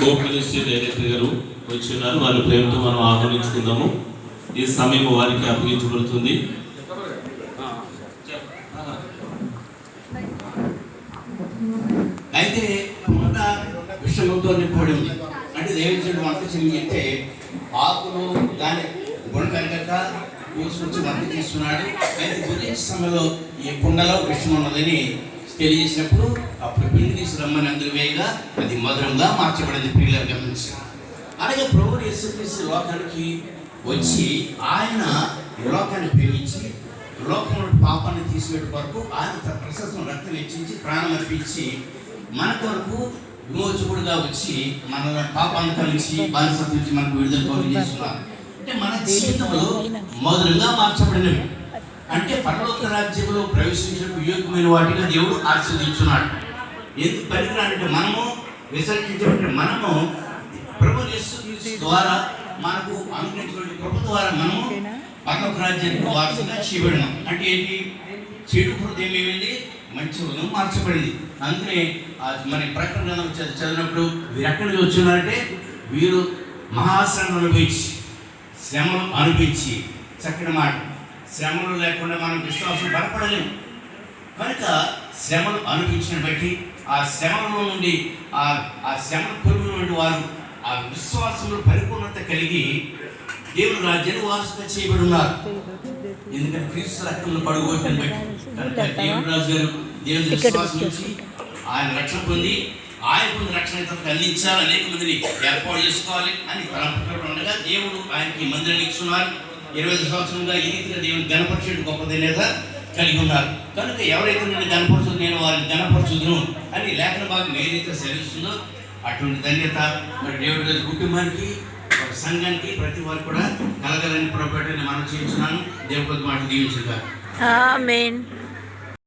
Hope ministry director గారు వచ్చి ఉన్నారు. వారి ప్రేమతో మనం ఆహ్వానించుకుందాము. ఈ సమయం వారికి అప్పగించబడుతుంది. అయితే కొండ విషయంతో నింపబడి ఉంది. అంటే దేవచంద్రుడు వంట చెందితే ఆకులు దాని గుణ కనుక కోసుకొచ్చి వంట చేస్తున్నాడు. అయితే గురించి సమయంలో ఈ కుండలో విషం ఉన్నదని తెలియజేసినప్పుడు అప్పుడు పిండి తీసి రమ్మని అందరూ వేయగా అది మధురంగా మార్చబడింది. ప్రియులను గమనించారు. అలాగే ప్రభువు యేసుక్రీస్తు లోకానికి వచ్చి ఆయన లోకాన్ని ప్రేమించి లోకంలో పాపాన్ని తీసివేట వరకు ఆయన తన ప్రశస్తం రక్తం హెచ్చించి ప్రాణం అర్పించి మన కొరకు విమోచకుడుగా వచ్చి మన పాపాన్ని కలిసి బానిసత్వం నుంచి మనకు విడుదల కలుగు చేస్తున్నారు. అంటే మన జీవితంలో మధురంగా మార్చబడినవి. అంటే పరలోక రాజ్యంలో ప్రవేశించడానికి యోగ్యమైన వాటిగా దేవుడు ఆశీర్వదించున్నాడు. ఎందుకు పనికిరానంటే మనము విసర్జించబడిన మనము ప్రభు యేసుక్రీస్తు ద్వారా మనకు అనుగ్రహించిన కృప ద్వారా మనము పరలోక రాజ్యానికి వారసుగా చేయబడినాం. అంటే ఏంటి? చెడు హృదయం ఏమైంది? మంచి హృదయం మార్చబడింది. అందుకనే మన ప్రకటన చదివినప్పుడు వీరు ఎక్కడి నుంచి వచ్చున్నారంటే వీరు మహాశ్రమను అనుభవించి శ్రమను అనిపించి చక్కని మాట శ్రమలు లేకుండా మనం విశ్వాసం బలపడలేము. కనుక శ్రమను అనిపించిన బట్టి ఆ శ్రమలో నుండి ఆ శ్రమ కొలుగు నుండి వారు ఆ విశ్వాసంలో పరిపూర్ణత కలిగి దేవుని రాజ్యాన్ని వారసుగా చేయబడి ఉన్నారు. ఎందుకంటే క్రీస్తు రక్తంలో పడుకోవటం బట్టి కనుక దేవుని రాజు గారు దేవుని విశ్వాసం నుంచి ఆయన రక్షణ పొంది ఆయన పొందిన రక్షణ ఇతరులకు అందించాలి, అనేక మందిని ఏర్పాటు చేసుకోవాలి అని తలంపుతో ఉండగా దేవుడు ఆయనకి మందిరాన్ని ఇస్తున్నారు. 25 సంవత్సరంగా ఈ రీతిగా దేవుని గణపరచుడు గొప్ప ధన్యత కలిగి ఉన్నారు. కనుక ఎవరైతే నన్ను గణపరచదు నేను వారిని గణపరచుదును అని లేఖన భాగం ఏ రీతిగా సెలవిస్తుందో అటువంటి ధన్యత మరి దేవుడి కుటుంబానికి సంఘానికి ప్రతి వారు కూడా కలగాలని పొరపాటుని మనం చేయించున్నాను. దేవుడి మాట దీవించుగా. ఆమేన్.